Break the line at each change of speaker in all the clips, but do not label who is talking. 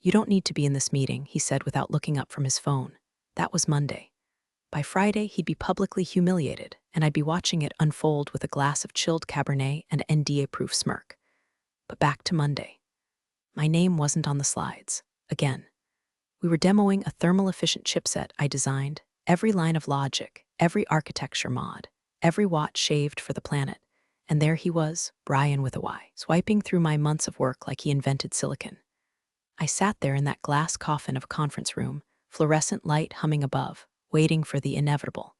"You don't need to be in this meeting," he said without looking up from his phone. That was Monday. By Friday, he'd be publicly humiliated, and I'd be watching it unfold with a glass of chilled Cabernet and NDA-proof smirk. But back to Monday. My name wasn't on the slides. Again. We were demoing a thermal-efficient chipset I designed, every line of logic, every architecture mod, every watt shaved for the planet. And there he was, Brian with a Y, swiping through my months of work like he invented silicon. I sat there in that glass coffin of a conference room, fluorescent light humming above, waiting for the inevitable.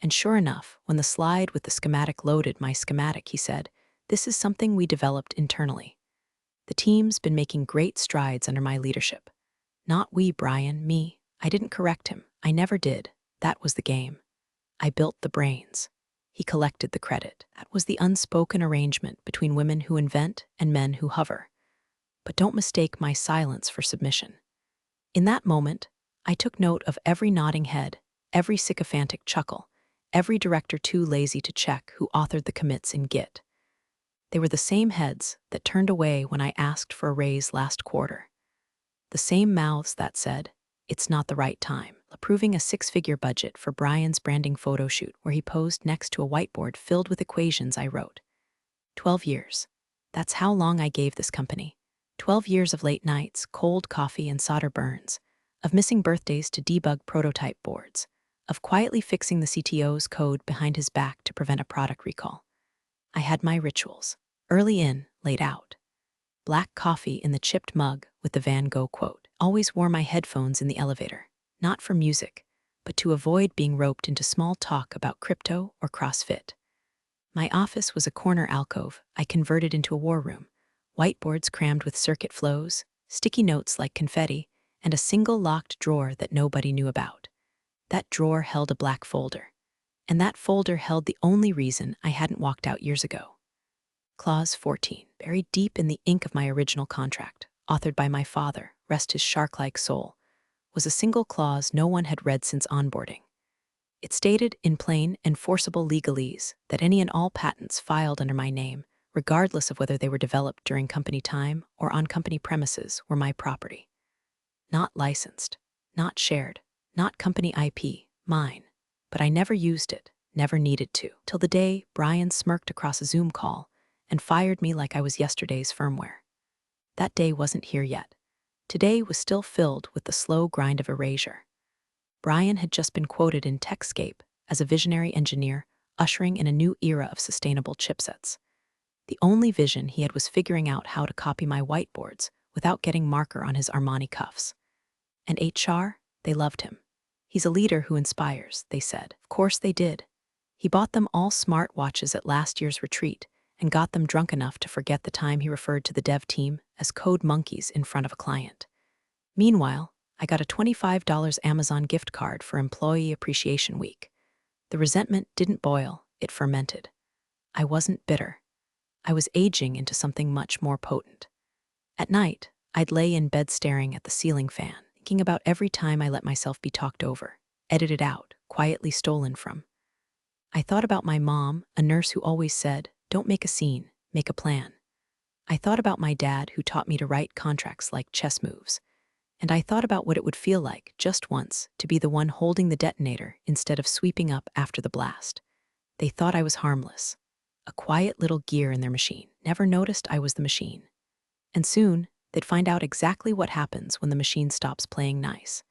And sure enough, when the slide with the schematic loaded my schematic, he said, "This is something we developed internally. The team's been making great strides under my leadership." Not we, Brian, me. I didn't correct him. I never did. That was the game. I built the brains. He collected the credit. That was the unspoken arrangement between women who invent and men who hover. But don't mistake my silence for submission. In that moment, I took note of every nodding head, every sycophantic chuckle, every director too lazy to check who authored the commits in Git. They were the same heads that turned away when I asked for a raise last quarter. The same mouths that said, "It's not the right time," approving a six-figure budget for Brian's branding photo shoot where he posed next to a whiteboard filled with equations I wrote. 12 years. That's how long I gave this company. 12 years of late nights, cold coffee and solder burns, of missing birthdays to debug prototype boards, of quietly fixing the CTO's code behind his back to prevent a product recall. I had my rituals, early in, late out. Black coffee in the chipped mug with the Van Gogh quote. Always wore my headphones in the elevator, not for music, but to avoid being roped into small talk about crypto or CrossFit. My office was a corner alcove I converted into a war room, whiteboards crammed with circuit flows, sticky notes like confetti, and a single locked drawer that nobody knew about. That drawer held a black folder, and that folder held the only reason I hadn't walked out years ago. Clause 14, buried deep in the ink of my original contract, authored by my father, rest his shark-like soul, was a single clause no one had read since onboarding. It stated in plain and forcible legalese that any and all patents filed under my name, regardless of whether they were developed during company time or on company premises, were my property. Not licensed, not shared, not company IP, mine. But I never used it, never needed to, till the day Brian smirked across a Zoom call and fired me like I was yesterday's firmware. That day wasn't here yet. Today was still filled with the slow grind of erasure. Brian had just been quoted in TechScape as a visionary engineer ushering in a new era of sustainable chipsets. The only vision he had was figuring out how to copy my whiteboards without getting marker on his Armani cuffs. And HR, they loved him. He's a leader who inspires, they said. Of course they did. He bought them all smart watches at last year's retreat and got them drunk enough to forget the time he referred to the dev team as code monkeys in front of a client. Meanwhile, I got a $25 Amazon gift card for Employee Appreciation Week. The resentment didn't boil, it fermented. I wasn't bitter. I was aging into something much more potent. At night, I'd lay in bed staring at the ceiling fan, thinking about every time I let myself be talked over, edited out, quietly stolen from. I thought about my mom, a nurse who always said, "Don't make a scene, make a plan." I thought about my dad who taught me to write contracts like chess moves. And I thought about what it would feel like, just once, to be the one holding the detonator instead of sweeping up after the blast. They thought I was harmless. A quiet little gear in their machine. Never noticed I was the machine. And soon, they'd find out exactly what happens when the machine stops playing nice.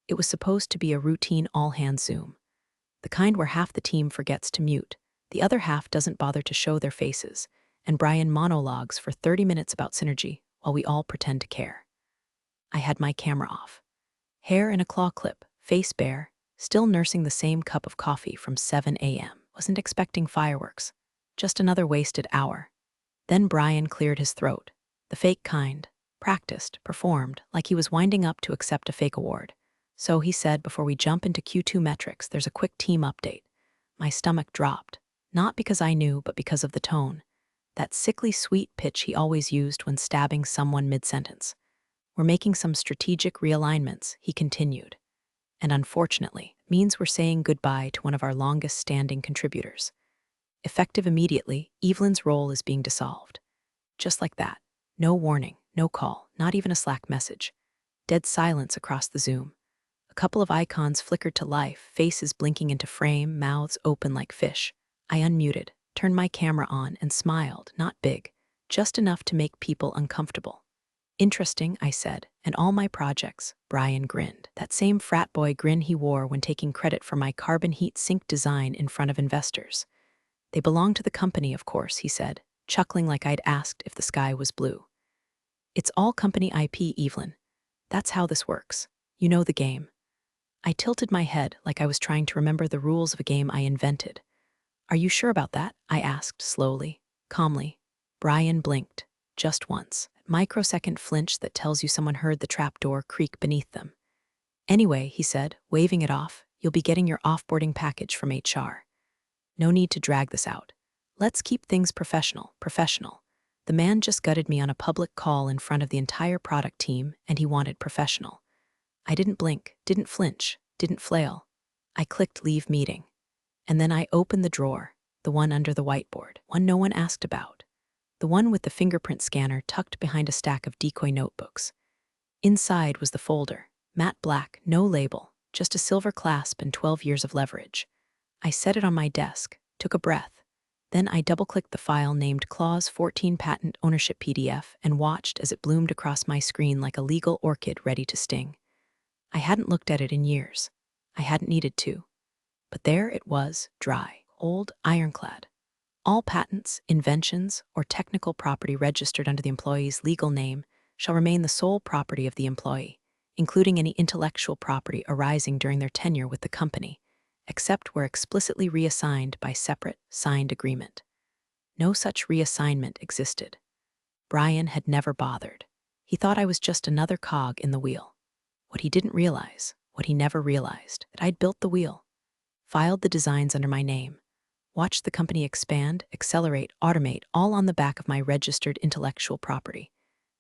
It was supposed to be a routine all-hands Zoom. The kind where half the team forgets to mute, the other half doesn't bother to show their faces, and Brian monologues for 30 minutes about synergy while we all pretend to care. I had my camera off. Hair in a claw clip, face bare, still nursing the same cup of coffee from 7 a.m. Wasn't expecting fireworks. Just another wasted hour. Then Brian cleared his throat. The fake kind. Practiced, performed, like he was winding up to accept a fake award. So he said, before we jump into Q2 metrics, there's a quick team update. My stomach dropped. Not because I knew, but because of the tone. That sickly sweet pitch he always used when stabbing someone mid-sentence. We're making some strategic realignments, he continued. And unfortunately, it means we're saying goodbye to one of our longest-standing contributors. Effective immediately, Evelyn's role is being dissolved. Just like that. No warning, no call, not even a Slack message. Dead silence across the Zoom. A couple of icons flickered to life, faces blinking into frame, mouths open like fish. I unmuted, turned my camera on, and smiled, not big, just enough to make people uncomfortable. Interesting, I said, and all my projects. Brian grinned. That same frat boy grin he wore when taking credit for my carbon heat sink design in front of investors. They belong to the company, of course, he said, chuckling like I'd asked if the sky was blue. It's all company IP, Evelyn. That's how this works. You know the game. I tilted my head like I was trying to remember the rules of a game I invented. Are you sure about that? I asked slowly, calmly. Brian blinked, just once. Microsecond flinch that tells you someone heard the trapdoor creak beneath them. Anyway, he said, waving it off, you'll be getting your offboarding package from HR. No need to drag this out. Let's keep things professional. The man just gutted me on a public call in front of the entire product team, and he wanted professional. I didn't blink, didn't flinch, didn't flail. I clicked leave meeting. And then I opened the drawer, the one under the whiteboard, one no one asked about. The one with the fingerprint scanner tucked behind a stack of decoy notebooks. Inside was the folder, matte black, no label, just a silver clasp and 12 years of leverage. I set it on my desk, took a breath. Then I double-clicked the file named Clause 14 Patent Ownership PDF and watched as it bloomed across my screen like a legal orchid ready to sting. I hadn't looked at it in years. I hadn't needed to. But there it was, dry, old, ironclad. All patents, inventions, or technical property registered under the employee's legal name shall remain the sole property of the employee, including any intellectual property arising during their tenure with the company, except where explicitly reassigned by separate, signed agreement. No such reassignment existed. Brian had never bothered. He thought I was just another cog in the wheel. What he didn't realize, what he never realized, that I'd built the wheel, filed the designs under my name, watched the company expand, accelerate, automate, all on the back of my registered intellectual property.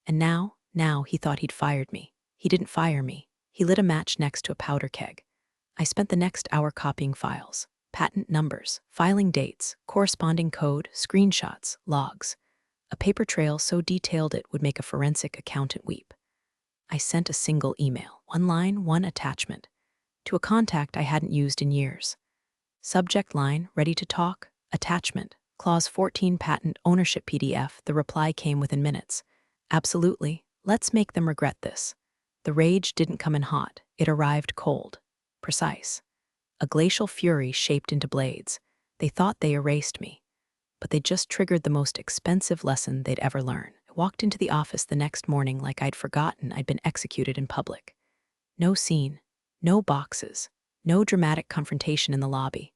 And now he thought he'd fired me. He didn't fire me. He lit a match next to a powder keg. I spent the next hour copying files, patent numbers, filing dates, corresponding code, screenshots, logs. A paper trail so detailed it would make a forensic accountant weep. I sent a single email, one line, one attachment, to a contact I hadn't used in years. Subject line, ready to talk, attachment, Clause 14 Patent Ownership PDF. The reply came within minutes. Absolutely, let's make them regret this. The rage didn't come in hot, it arrived cold. Precise. A glacial fury shaped into blades. They thought they erased me, but they just triggered the most expensive lesson they'd ever learn. I walked into the office the next morning like I'd forgotten I'd been executed in public. No scene, no boxes, no dramatic confrontation in the lobby.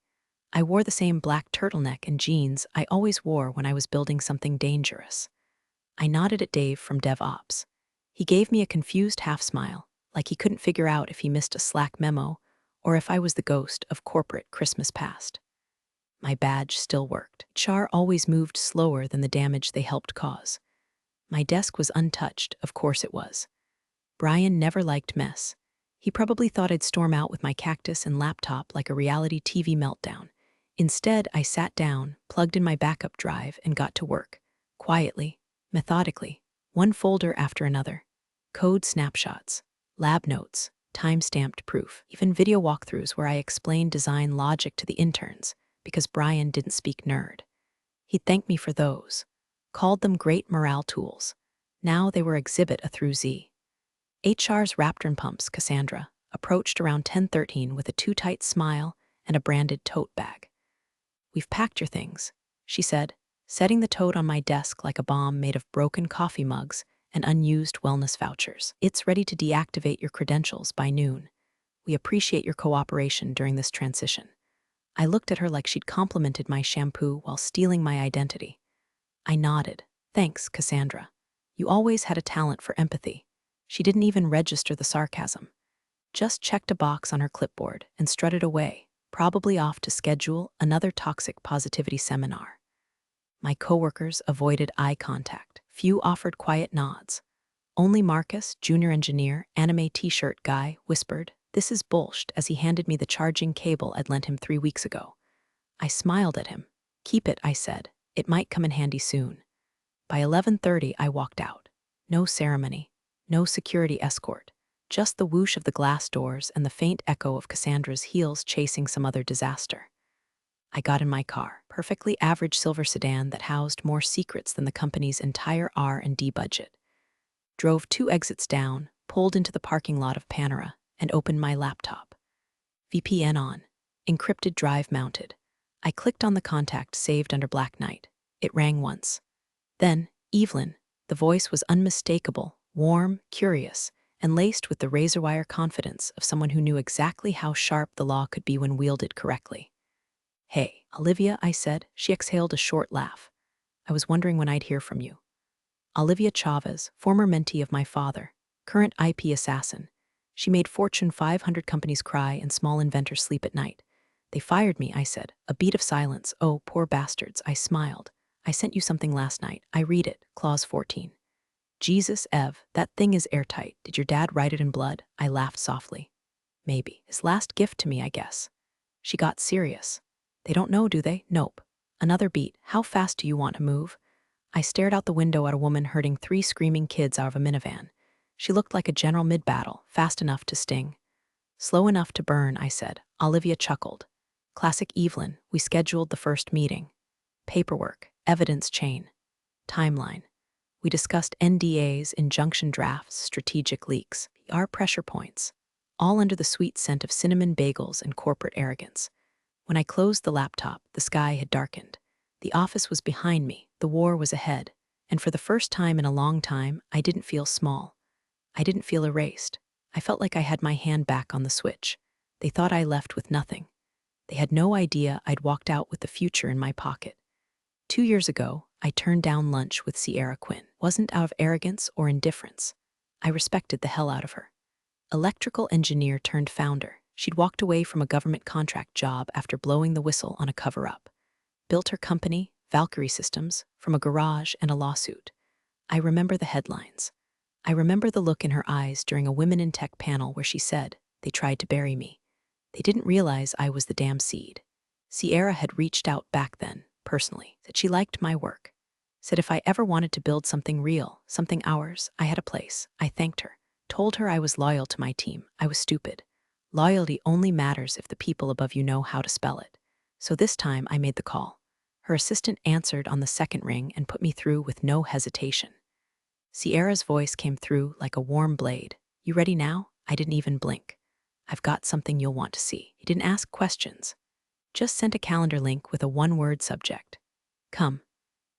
I wore the same black turtleneck and jeans I always wore when I was building something dangerous. I nodded at Dave from DevOps. He gave me a confused half-smile, like he couldn't figure out if he missed a Slack memo or if I was the ghost of corporate Christmas past. My badge still worked. HR always moved slower than the damage they helped cause. My desk was untouched, of course it was. Brian never liked mess. He probably thought I'd storm out with my cactus and laptop like a reality TV meltdown. Instead, I sat down, plugged in my backup drive, and got to work. Quietly, methodically, one folder after another. Code snapshots, lab notes, time-stamped proof, even video walkthroughs where I explained design logic to the interns, because Brian didn't speak nerd. He'd thank me for those, called them great morale tools. Now they were exhibit A through Z. HR's Raptor Pumps, Cassandra, approached around 10:13 with a too-tight smile and a branded tote bag. "We've packed your things," she said, setting the tote on my desk like a bomb made of broken coffee mugs and unused wellness vouchers. "It's ready to deactivate your credentials by noon. We appreciate your cooperation during this transition." I looked at her like she'd complimented my shampoo while stealing my identity. I nodded. "Thanks, Cassandra. You always had a talent for empathy." She didn't even register the sarcasm. Just checked a box on her clipboard and strutted away, probably off to schedule another toxic positivity seminar. My coworkers avoided eye contact. Few offered quiet nods. Only Marcus, junior engineer, anime t-shirt guy, whispered, "This is bullshit," as he handed me the charging cable I'd lent him 3 weeks ago. I smiled at him. "Keep it," I said. "It might come in handy soon." By 11:30, I walked out. No ceremony, no security escort, just the whoosh of the glass doors and the faint echo of Cassandra's heels chasing some other disaster. I got in my car, perfectly average silver sedan that housed more secrets than the company's entire R&D budget. Drove 2 exits down, pulled into the parking lot of Panera, and opened my laptop. VPN on, encrypted drive mounted. I clicked on the contact saved under Black Knight. It rang once. Then, Evelyn. The voice was unmistakable, warm, curious, and laced with the razor-wire confidence of someone who knew exactly how sharp the law could be when wielded correctly. "Hey, Olivia," I said. She exhaled a short laugh. "I was wondering when I'd hear from you." Olivia Chavez, former mentee of my father, current IP assassin. She made Fortune 500 companies cry and small inventors sleep at night. "They fired me," I said. A beat of silence. "Oh, poor bastards," I smiled. "I sent you something last night. I read it. Clause 14. Jesus, Ev, that thing is airtight. Did your dad write it in blood?" I laughed softly. "Maybe. His last gift to me, I guess." She got serious. "They don't know, do they?" "Nope." Another beat. "How fast do you want to move?" I stared out the window at a woman herding 3 screaming kids out of a minivan. She looked like a general mid-battle, fast enough to sting. "Slow enough to burn," I said. Olivia chuckled. "Classic Evelyn. We scheduled the first meeting. Paperwork, evidence chain, timeline. We discussed NDAs, injunction drafts, strategic leaks, our pressure points, all under the sweet scent of cinnamon bagels and corporate arrogance. When I closed the laptop, the sky had darkened. The office was behind me, the war was ahead, and for the first time in a long time, I didn't feel small. I didn't feel erased. I felt like I had my hand back on the switch. They thought I left with nothing. They had no idea I'd walked out with the future in my pocket. 2 years ago, I turned down lunch with Sierra Quinn. Wasn't out of arrogance or indifference. I respected the hell out of her. Electrical engineer turned founder. She'd walked away from a government contract job after blowing the whistle on a cover-up. Built her company, Valkyrie Systems, from a garage and a lawsuit. I remember the headlines. I remember the look in her eyes during a Women in Tech panel where she said, "They tried to bury me. They didn't realize I was the damn seed." Sierra had reached out back then, personally, said she liked my work. Said if I ever wanted to build something real, something ours, I had a place. I thanked her. Told her I was loyal to my team. I was stupid. Loyalty only matters if the people above you know how to spell it. So this time I made the call. Her assistant answered on the second ring and put me through with no hesitation. Sierra's voice came through like a warm blade. "You ready now?" I didn't even blink. "I've got something you'll want to see." He didn't ask questions. Just sent a calendar link with a one-word subject. "Come."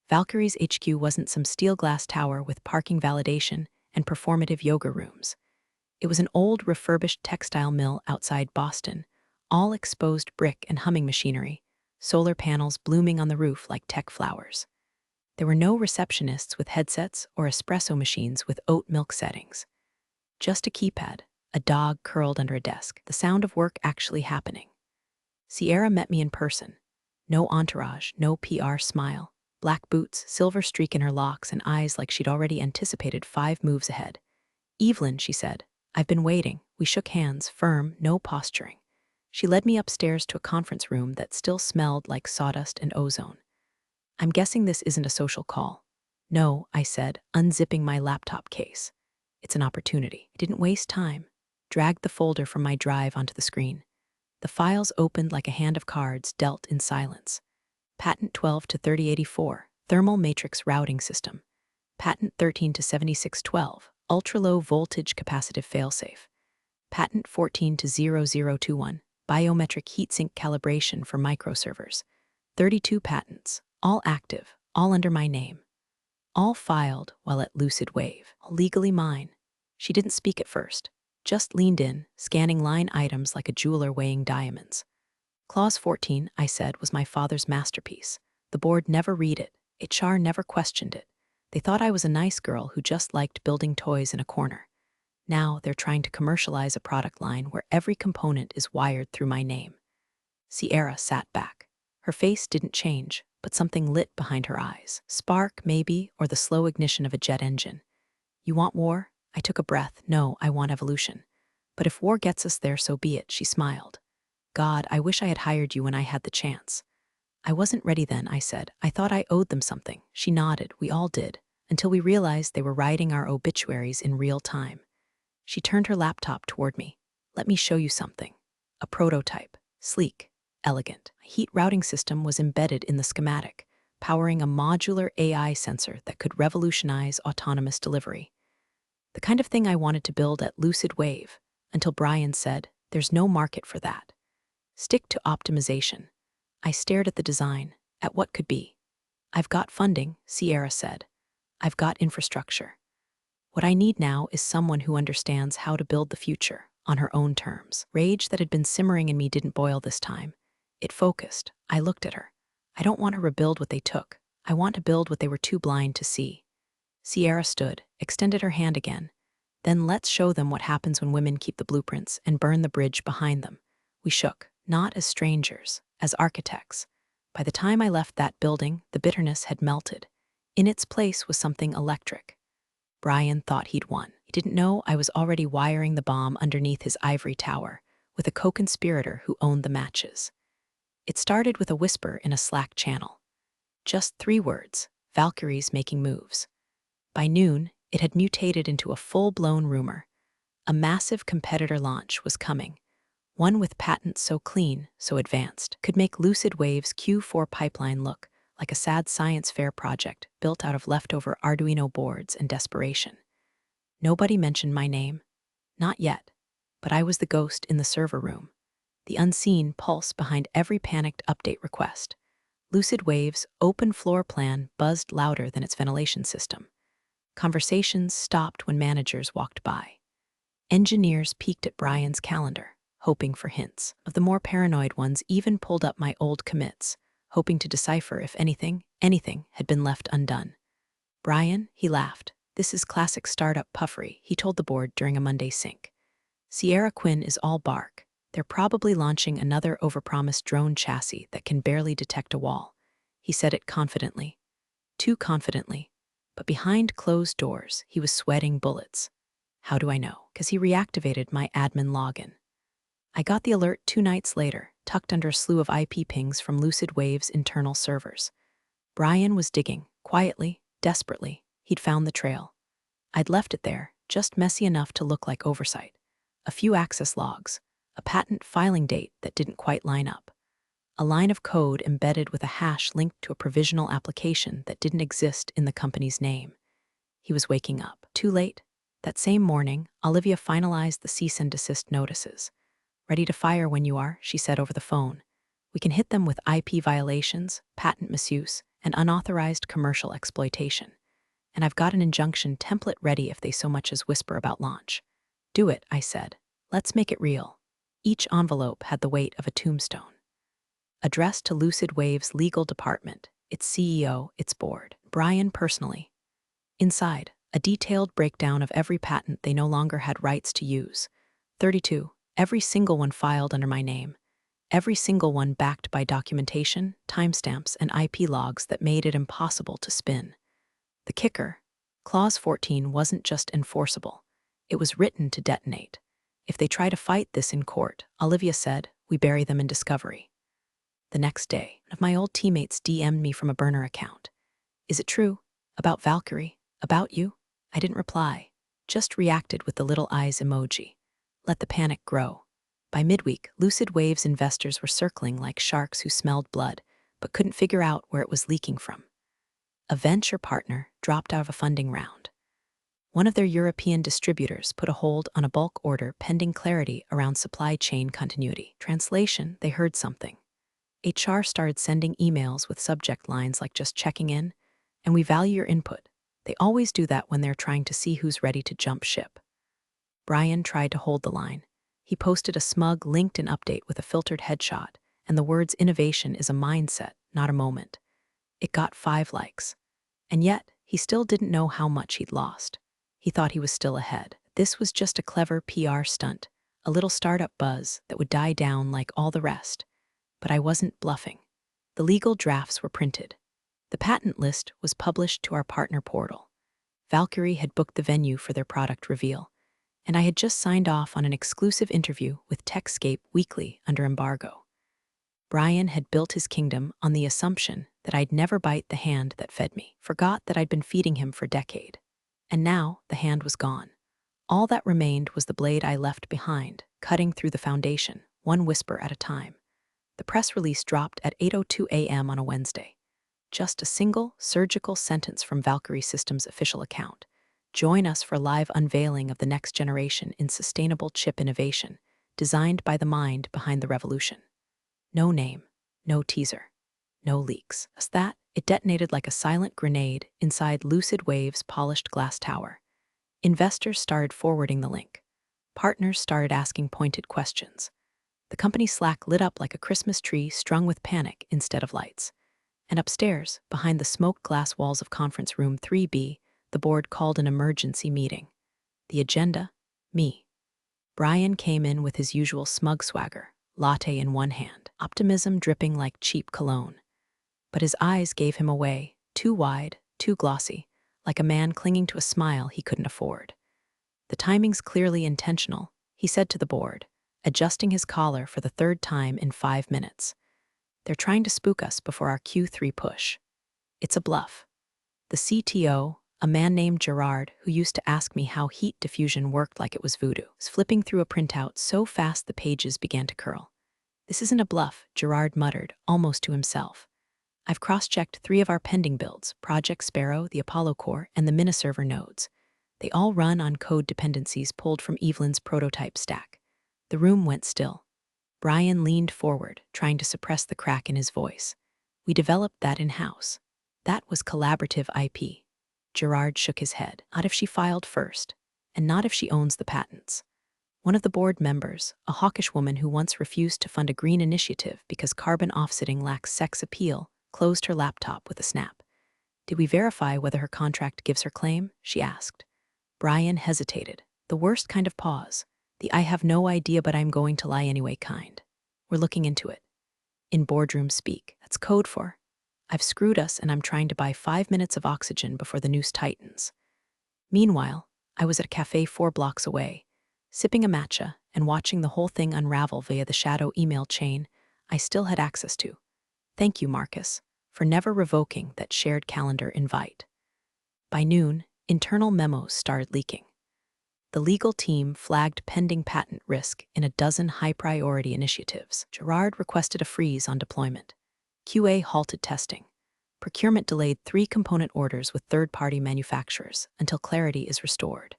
Valkyrie's HQ wasn't some steel glass tower with parking validation and performative yoga rooms. It was an old refurbished textile mill outside Boston, all exposed brick and humming machinery, solar panels blooming on the roof like tech flowers. There were no receptionists with headsets or espresso machines with oat milk settings. Just a keypad, a dog curled under a desk, the sound of work actually happening. Sierra met me in person. No entourage, no PR smile. Black boots, silver streak in her locks, and eyes like she'd already anticipated 5 moves ahead. "Evelyn," she said, "I've been waiting." We shook hands, firm, no posturing. She led me upstairs to a conference room that still smelled like sawdust and ozone. "I'm guessing this isn't a social call." "No," I said, unzipping my laptop case. "It's an opportunity." I didn't waste time. Dragged the folder from my drive onto the screen. The files opened like a hand of cards dealt in silence. Patent 12 to 3084, Thermal Matrix Routing System. Patent 13 to 7612, Ultra-Low Voltage Capacitive Failsafe. Patent 14 to 0021, Biometric Heatsink Calibration for Microservers. 32 patents, all active, all under my name. All filed while at Lucid Wave, all legally mine. She didn't speak at first, just leaned in, scanning line items like a jeweler weighing diamonds. Clause 14, I said, was my father's masterpiece. The board never read it. HR never questioned it. They thought I was a nice girl who just liked building toys in a corner. Now they're trying to commercialize a product line where every component is wired through my name. Sierra sat back. Her face didn't change, but something lit behind her eyes. Spark, maybe, or the slow ignition of a jet engine. "You want war?" I took a breath. "No, I want evolution. But if war gets us there, so be it," she smiled. "God, I wish I had hired you when I had the chance." "I wasn't ready then," I said. "I thought I owed them something." She nodded. "We all did, until we realized they were writing our obituaries in real time." She turned her laptop toward me. Let me show you something. A prototype. Sleek. Elegant. A heat routing system was embedded in the schematic, powering a modular AI sensor that could revolutionize autonomous delivery. The kind of thing I wanted to build at Lucid Wave, until Brian said, there's no market for that. Stick to optimization. I stared at the design, at what could be. I've got funding, Sierra said. I've got infrastructure. What I need now is someone who understands how to build the future, on her own terms. Rage that had been simmering in me didn't boil this time. It focused. I looked at her. I don't want to rebuild what they took. I want to build what they were too blind to see. Sierra stood, extended her hand again. Then let's show them what happens when women keep the blueprints and burn the bridge behind them. We shook, not as strangers, as architects. By the time I left that building, the bitterness had melted. In its place was something electric. Brian thought he'd won. He didn't know I was already wiring the bomb underneath his ivory tower, with a co-conspirator who owned the matches. It started with a whisper in a Slack channel. Just 3 words, Valkyries making moves. By noon, it had mutated into a full-blown rumor. A massive competitor launch was coming. One with patents so clean, so advanced, could make Lucid Wave's Q4 pipeline look like a sad science fair project built out of leftover Arduino boards and desperation. Nobody mentioned my name. Not yet. But I was the ghost in the server room. The unseen pulse behind every panicked update request. Lucid Wave's open floor plan buzzed louder than its ventilation system. Conversations stopped when managers walked by. Engineers peeked at Brian's calendar, hoping for hints. Of the more paranoid ones even pulled up my old commits, hoping to decipher if anything had been left undone. Brian, he laughed. This is classic startup puffery, he told the board during a Monday sync. Sierra Quinn is all bark. They're probably launching another overpromised drone chassis that can barely detect a wall. He said it confidently. Too confidently. But behind closed doors, he was sweating bullets. How do I know? Because he reactivated my admin login. I got the alert 2 nights later, tucked under a slew of IP pings from Lucid Wave's internal servers. Brian was digging, quietly, desperately. He'd found the trail. I'd left it there, just messy enough to look like oversight. A few access logs, a patent filing date that didn't quite line up, a line of code embedded with a hash linked to a provisional application that didn't exist in the company's name. He was waking up. Too late. That same morning, Olivia finalized the cease and desist notices. Ready to fire when you are, she said over the phone. We can hit them with IP violations, patent misuse, and unauthorized commercial exploitation. And I've got an injunction template ready if they so much as whisper about launch. Do it, I said. Let's make it real. Each envelope had the weight of a tombstone. Addressed to Lucid Wave's legal department, its CEO, its board, Brian personally. Inside, a detailed breakdown of every patent they no longer had rights to use. 32, every single one filed under my name. Every single one backed by documentation, timestamps, and IP logs that made it impossible to spin. The kicker, Clause 14 wasn't just enforceable. It was written to detonate. If they try to fight this in court, Olivia said, we bury them in discovery. The next day, one of my old teammates DM'd me from a burner account. Is it true? About Valkyrie? About you? I didn't reply, just reacted with the little eyes emoji. Let the panic grow. By midweek, Lucid Wave's investors were circling like sharks who smelled blood, but couldn't figure out where it was leaking from. A venture partner dropped out of a funding round. One of their European distributors put a hold on a bulk order pending clarity around supply chain continuity. Translation, they heard something. HR started sending emails with subject lines like just checking in, and we value your input. They always do that when they're trying to see who's ready to jump ship. Brian tried to hold the line. He posted a smug LinkedIn update with a filtered headshot, and the words innovation is a mindset, not a moment. It got 5 likes. And yet, he still didn't know how much he'd lost. He thought he was still ahead. This was just a clever PR stunt, a little startup buzz that would die down like all the rest. But I wasn't bluffing. The legal drafts were printed. The patent list was published to our partner portal. Valkyrie had booked the venue for their product reveal, and I had just signed off on an exclusive interview with Techscape Weekly under embargo. Brian had built his kingdom on the assumption that I'd never bite the hand that fed me, forgot that I'd been feeding him for a decade. And now the hand was gone. All that remained was the blade I left behind, cutting through the foundation, one whisper at a time. The press release dropped at 8:02 a.m. on a Wednesday. Just a single, surgical sentence from Valkyrie Systems' official account. Join us for live unveiling of the next generation in sustainable chip innovation, designed by the mind behind the revolution. No name, no teaser, no leaks. As that, it detonated like a silent grenade inside Lucid Wave's polished glass tower. Investors started forwarding the link. Partners started asking pointed questions. The company's Slack lit up like a Christmas tree strung with panic instead of lights. And upstairs, behind the smoked glass walls of conference room 3B, the board called an emergency meeting. The agenda? Me. Brian came in with his usual smug swagger, latte in one hand, optimism dripping like cheap cologne. But his eyes gave him away, too wide, too glossy, like a man clinging to a smile he couldn't afford. The timing's clearly intentional, he said to the board, adjusting his collar for the third time in 5 minutes. They're trying to spook us before our Q3 push. It's a bluff. The CTO, a man named Gerard, who used to ask me how heat diffusion worked like it was voodoo, was flipping through a printout so fast the pages began to curl. This isn't a bluff, Gerard muttered, almost to himself. I've cross-checked 3 of our pending builds, Project Sparrow, the Apollo Core, and the Miniserver nodes. They all run on code dependencies pulled from Evelyn's prototype stack. The room went still. Brian leaned forward, trying to suppress the crack in his voice. We developed that in-house. That was collaborative IP. Gerard shook his head. Not if she filed first, and not if she owns the patents. One of the board members, a hawkish woman who once refused to fund a green initiative because carbon offsetting lacks sex appeal, closed her laptop with a snap. Did we verify whether her contract gives her claim? She asked. Brian hesitated. The worst kind of pause. The I have no idea but I'm going to lie anyway kind. We're looking into it. In boardroom speak, that's code for I've screwed us and I'm trying to buy 5 minutes of oxygen before the noose tightens. Meanwhile, I was at a cafe 4 blocks away, sipping a matcha and watching the whole thing unravel via the shadow email chain I still had access to. Thank you, Marcus, for never revoking that shared calendar invite. By noon, internal memos started leaking. The legal team flagged pending patent risk in a dozen high-priority initiatives. Gerard requested a freeze on deployment. QA halted testing. Procurement delayed 3 component orders with third-party manufacturers until clarity is restored.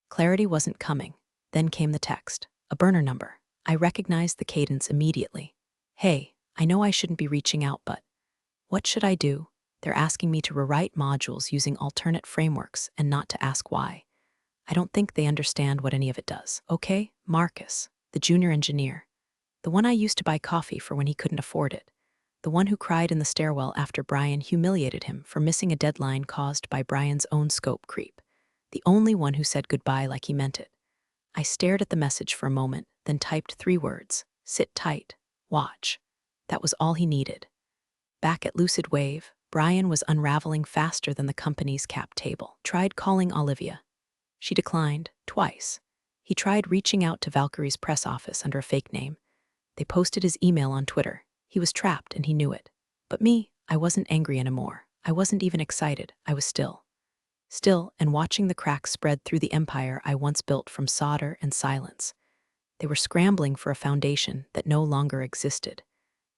Clarity wasn't coming. Then came the text, a burner number. I recognized the cadence immediately. Hey, I know I shouldn't be reaching out, but what should I do? They're asking me to rewrite modules using alternate frameworks and not to ask why. I don't think they understand what any of it does. Okay, Marcus, the junior engineer. The one I used to buy coffee for when he couldn't afford it. The one who cried in the stairwell after Brian humiliated him for missing a deadline caused by Brian's own scope creep. The only one who said goodbye like he meant it. I stared at the message for a moment, then typed 3 words. Sit tight. Watch. That was all he needed. Back at Lucid Wave, Brian was unraveling faster than the company's cap table. Tried calling Olivia. She declined, twice. He tried reaching out to Valkyrie's press office under a fake name. They posted his email on Twitter. He was trapped and he knew it. But me, I wasn't angry anymore. I wasn't even excited. I was still. Still, and watching the cracks spread through the empire I once built from solder and silence. They were scrambling for a foundation that no longer existed.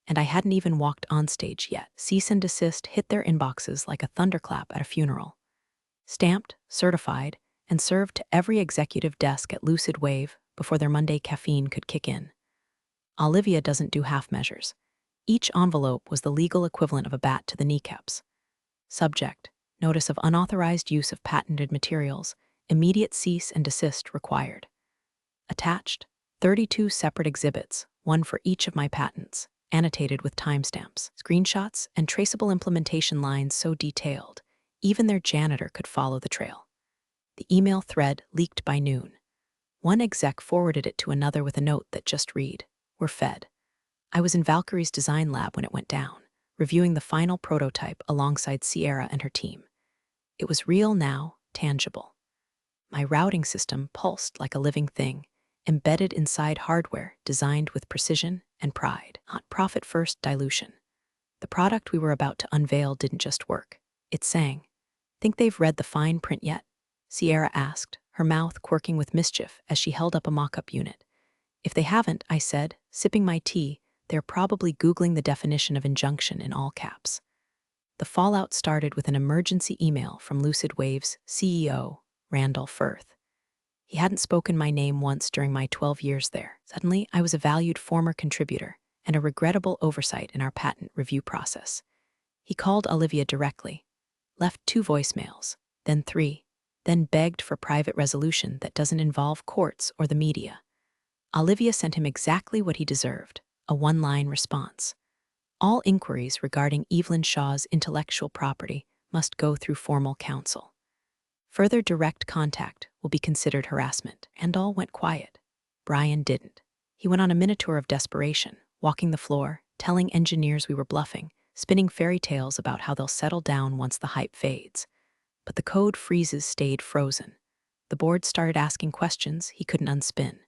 And I hadn't even walked on stage yet. Cease and desist hit their inboxes like a thunderclap at a funeral. Stamped, certified, and served to every executive desk at Lucid Wave before their Monday caffeine could kick in. Olivia doesn't do half measures. Each envelope was the legal equivalent of a bat to the kneecaps. Subject: notice of unauthorized use of patented materials, immediate cease and desist required. Attached: 32 separate exhibits, one for each of my patents, annotated with timestamps, screenshots, and traceable implementation lines so detailed, even their janitor could follow the trail. The email thread leaked by noon. One exec forwarded it to another with a note that just read, "We're fed." I was in Valkyrie's design lab when it went down, reviewing the final prototype alongside Sierra and her team. It was real now, tangible. My routing system pulsed like a living thing, embedded inside hardware designed with precision and pride, not profit-first dilution. The product we were about to unveil didn't just work. It sang. Think they've read the fine print yet? Sierra asked, her mouth quirking with mischief as she held up a mock-up unit. If they haven't, I said, sipping my tea, they're probably Googling the definition of injunction in all caps. The fallout started with an emergency email from Lucid Wave's CEO, Randall Firth. He hadn't spoken my name once during my 12 years there. Suddenly, I was a valued former contributor and a regrettable oversight in our patent review process. He called Olivia directly, left 2 voicemails, then 3, then begged for private resolution that doesn't involve courts or the media. Olivia sent him exactly what he deserved, a 1-line response. All inquiries regarding Evelyn Shaw's intellectual property must go through formal counsel. Further direct contact will be considered harassment, and all went quiet. Brian didn't. He went on a minotaur of desperation, walking the floor, telling engineers we were bluffing, spinning fairy tales about how they'll settle down once the hype fades. But the code freezes stayed frozen. The board started asking questions he couldn't unspin.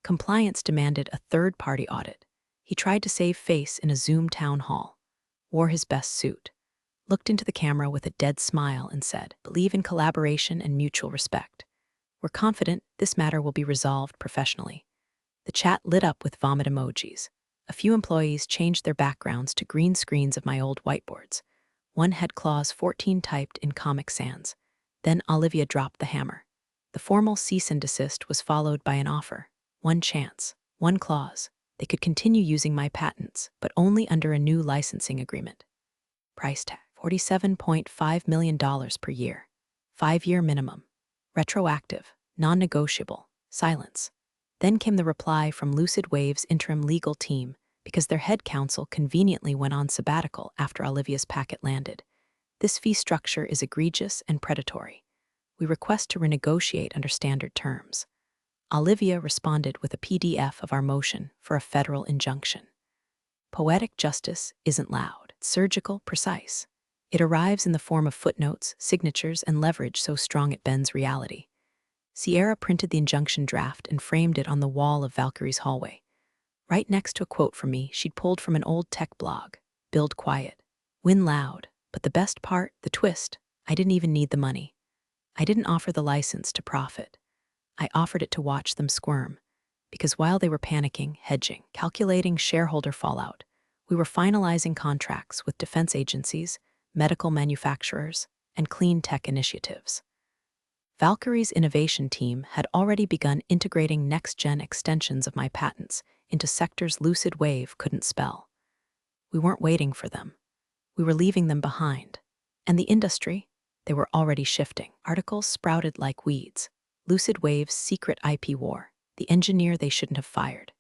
Compliance demanded a third-party audit. He tried to save face in a Zoom town hall, wore his best suit, looked into the camera with a dead smile and said, "Believe in collaboration and mutual respect. We're confident this matter will be resolved professionally." The chat lit up with vomit emojis. A few employees changed their backgrounds to green screens of my old whiteboards. One had clause 14 typed in Comic Sans. Then Olivia dropped the hammer. The formal cease and desist was followed by an offer. 1 chance, 1 clause. They could continue using my patents, but only under a new licensing agreement. Price tag, $47.5 million per year. 5-year minimum. Retroactive, non-negotiable, silence. Then came the reply from Lucid Wave's interim legal team because their head counsel conveniently went on sabbatical after Olivia's packet landed. This fee structure is egregious and predatory. We request to renegotiate under standard terms. Olivia responded with a PDF of our motion for a federal injunction. Poetic justice isn't loud, it's surgical, precise. It arrives in the form of footnotes, signatures, and leverage so strong it bends reality. Sierra printed the injunction draft and framed it on the wall of Valkyrie's hallway. Right next to a quote from me she'd pulled from an old tech blog: "Build quiet, win loud." But the best part, the twist, I didn't even need the money. I didn't offer the license to profit. I offered it to watch them squirm, because while they were panicking, hedging, calculating shareholder fallout, we were finalizing contracts with defense agencies, medical manufacturers, and clean tech initiatives. Valkyrie's innovation team had already begun integrating next-gen extensions of my patents into sectors Lucid Wave couldn't spell. We weren't waiting for them. We were leaving them behind. And the industry? They were already shifting. Articles sprouted like weeds. Lucid Wave's secret IP war, the engineer they shouldn't have fired.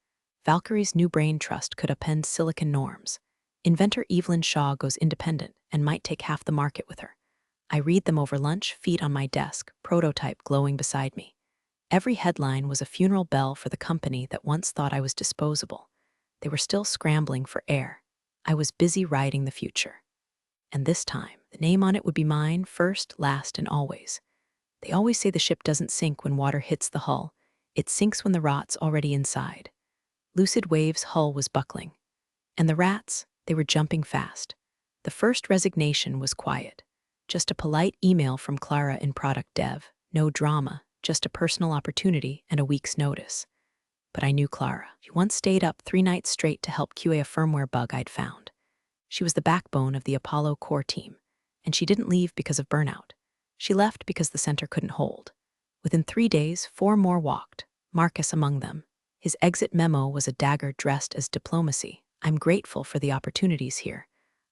Valkyrie's new brain trust could append silicon norms. Inventor Evelyn Shaw goes independent and might take half the market with her. I read them over lunch, feet on my desk, prototype glowing beside me. Every headline was a funeral bell for the company that once thought I was disposable. They were still scrambling for air. I was busy riding the future. And this time, the name on it would be mine, first, last, and always. They always say the ship doesn't sink when water hits the hull. It sinks when the rot's already inside. Lucid Wave's hull was buckling. And the rats, they were jumping fast. The first resignation was quiet. Just a polite email from Clara in product dev. No drama, just a personal opportunity and a week's notice. But I knew Clara. She once stayed up 3 nights straight to help QA a firmware bug I'd found. She was the backbone of the Apollo core team, and she didn't leave because of burnout. She left because the center couldn't hold. Within 3 days, 4 more walked, Marcus among them. His exit memo was a dagger dressed as diplomacy. "I'm grateful for the opportunities here.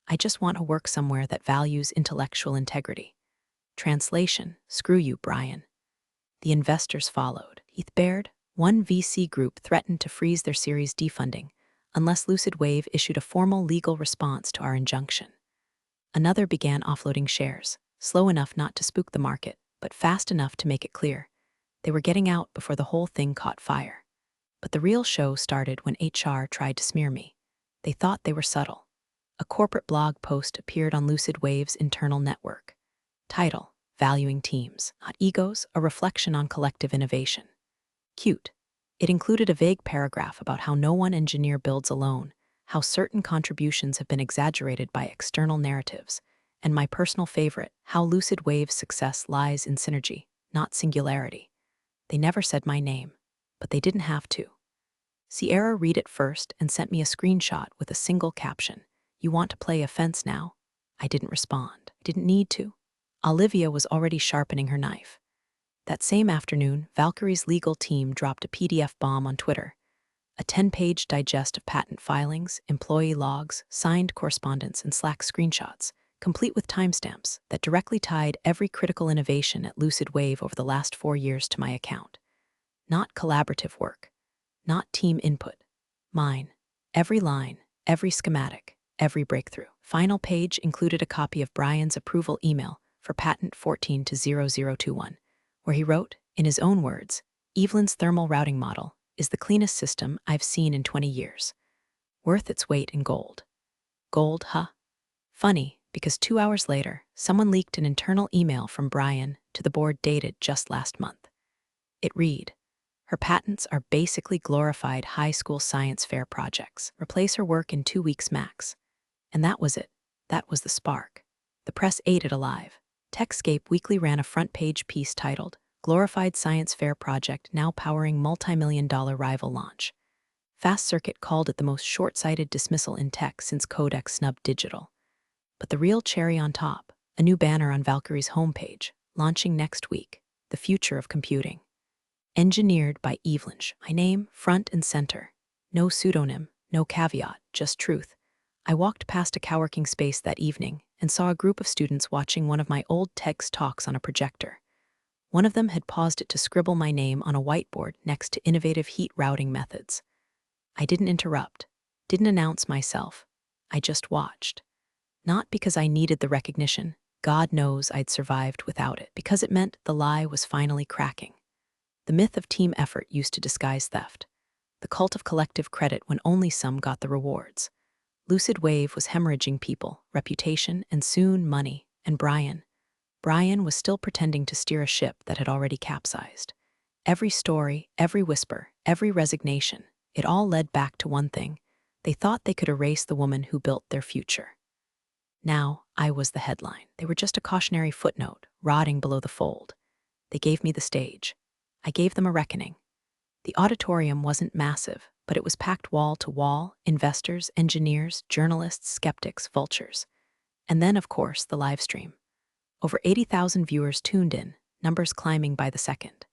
I just want to work somewhere that values intellectual integrity." Translation: "Screw you, Brian." The investors followed. Heath Baird, one VC group, threatened to freeze their Series D funding unless Lucid Wave issued a formal legal response to our injunction. Another began offloading shares, slow enough not to spook the market, but fast enough to make it clear. They were getting out before the whole thing caught fire. But the real show started when HR tried to smear me. They thought they were subtle. A corporate blog post appeared on Lucid Wave's internal network. Title: "Valuing Teams, Not Egos, a Reflection on Collective Innovation." Cute. It included a vague paragraph about how no one engineer builds alone, how certain contributions have been exaggerated by external narratives, and my personal favorite, how Lucid Wave's success lies in synergy, not singularity. They never said my name, but they didn't have to. Sierra read it first and sent me a screenshot with a single caption. "You want to play offense now?" I didn't respond. I didn't need to. Olivia was already sharpening her knife. That same afternoon, Valkyrie's legal team dropped a PDF bomb on Twitter. A 10-page digest of patent filings, employee logs, signed correspondence, and Slack screenshots, complete with timestamps that directly tied every critical innovation at Lucid Wave over the last 4 years to my account. Not collaborative work. Not team input. Mine. Every line, every schematic, every breakthrough. Final page included a copy of Brian's approval email for patent 14-0021, where he wrote, in his own words, "Evelyn's thermal routing model is the cleanest system I've seen in 20 years. Worth its weight in gold." Gold, huh? Funny, because 2 hours later, someone leaked an internal email from Brian to the board dated just last month. It read, "Her patents are basically glorified high school science fair projects. Replace her work in 2 weeks max." And that was it. That was the spark. The press ate it alive. Techscape Weekly ran a front-page piece titled, "Glorified Science Fair Project Now Powering Multi-million-dollar Rival Launch." Fast Circuit called it the most short-sighted dismissal in tech since Kodak snubbed digital. But the real cherry on top, a new banner on Valkyrie's homepage, launching next week, "The Future of Computing." Engineered by Evelyn. My name, front and center. No pseudonym, no caveat, just truth. I walked past a coworking space that evening and saw a group of students watching one of my old TEDx talks on a projector. One of them had paused it to scribble my name on a whiteboard next to innovative heat routing methods. I didn't interrupt, didn't announce myself. I just watched. Not because I needed the recognition. God knows I'd survived without it, because it meant the lie was finally cracking. The myth of team effort used to disguise theft. The cult of collective credit when only some got the rewards. Lucid Wave was hemorrhaging people, reputation, and soon money. And Brian was still pretending to steer a ship that had already capsized. Every story, every whisper, every resignation, it all led back to one thing. They thought they could erase the woman who built their future. Now, I was the headline. They were just a cautionary footnote, rotting below the fold. They gave me the stage. I gave them a reckoning. The auditorium wasn't massive, but it was packed wall to wall, investors, engineers, journalists, skeptics, vultures. And then, of course, the live stream. Over 80,000 viewers tuned in, numbers climbing by the second.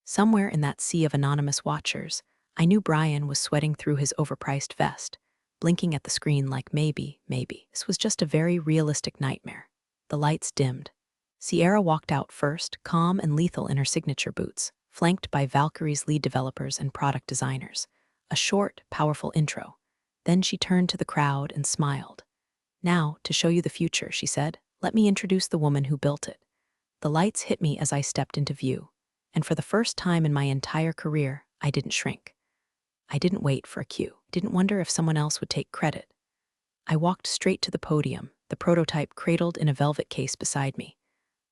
Somewhere in that sea of anonymous watchers, I knew Brian was sweating through his overpriced vest, blinking at the screen like maybe. This was just a very realistic nightmare. The lights dimmed. Sierra walked out first, calm and lethal in her signature boots, flanked by Valkyrie's lead developers and product designers. A short, powerful intro. Then she turned to the crowd and smiled. "Now, to show you the future," she said, "let me introduce the woman who built it." The lights hit me as I stepped into view, and for the first time in my entire career, I didn't shrink. I didn't wait for a cue, didn't wonder if someone else would take credit. I walked straight to the podium, the prototype cradled in a velvet case beside me.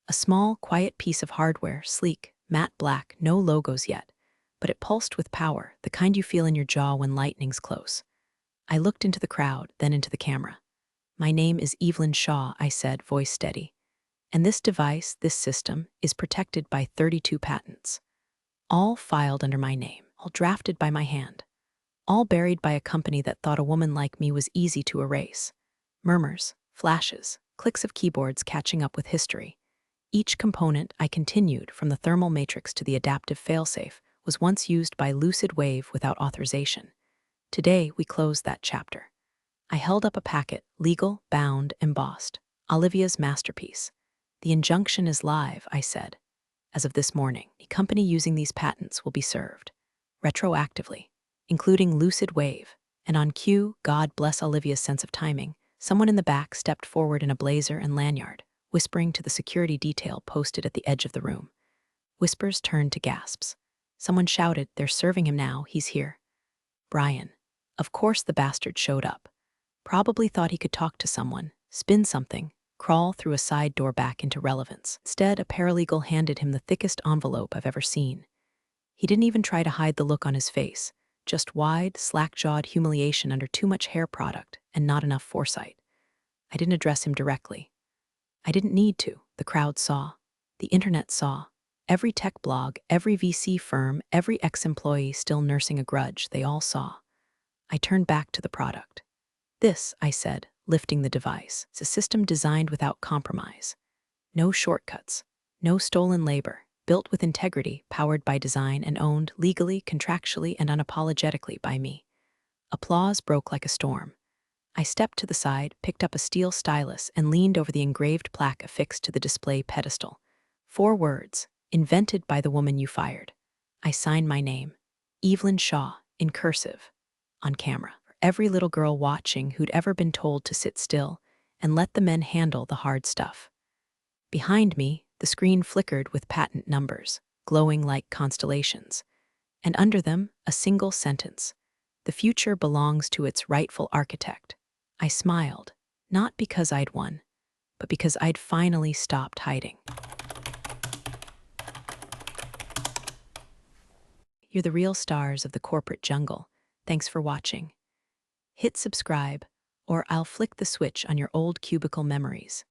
A small, quiet piece of hardware, sleek, matte black, no logos yet, but it pulsed with power, the kind you feel in your jaw when lightning's close. I looked into the crowd, then into the camera. "My name is Evelyn Shaw," I said, voice steady. "And this device, this system, is protected by 32 patents. All filed under my name, all drafted by my hand. All buried by a company that thought a woman like me was easy to erase." Murmurs, flashes, clicks of keyboards catching up with history. Each component, I continued, from the thermal matrix to the adaptive failsafe, was once used by Lucid Wave without authorization. Today, we closed that chapter. I held up a packet, legal, bound, embossed. Olivia's masterpiece. "The injunction is live," I said. "As of this morning, the company using these patents will be served. Retroactively, including Lucid Wave." And on cue, God bless Olivia's sense of timing, someone in the back stepped forward in a blazer and lanyard, whispering to the security detail posted at the edge of the room. Whispers turned to gasps. Someone shouted, "They're serving him now, he's here." Brian. Of course the bastard showed up. Probably thought he could talk to someone, spin something, crawl through a side door back into relevance. Instead, a paralegal handed him the thickest envelope I've ever seen. He didn't even try to hide the look on his face, just wide, slack-jawed humiliation under too much hair product and not enough foresight. I didn't address him directly. I didn't need to. The crowd saw. The internet saw. Every tech blog, every VC firm, every ex-employee still nursing a grudge, they all saw. I turned back to the product. This, I said, lifting the device, is a system designed without compromise. No shortcuts, no stolen labor, built with integrity, powered by design and owned legally, contractually, and unapologetically by me. Applause broke like a storm. I stepped to the side, picked up a steel stylus, and leaned over the engraved plaque affixed to the display pedestal. 4 words, invented by the woman you fired. I signed my name, Evelyn Shaw, in cursive, on camera. For every little girl watching who'd ever been told to sit still and let the men handle the hard stuff. Behind me, the screen flickered with patent numbers, glowing like constellations. And under them, a single sentence. The future belongs to its rightful architect. I smiled, not because I'd won, but because I'd finally stopped hiding. You're the real stars of the corporate jungle. Thanks for watching. Hit subscribe, or I'll flick the switch on your old cubicle memories.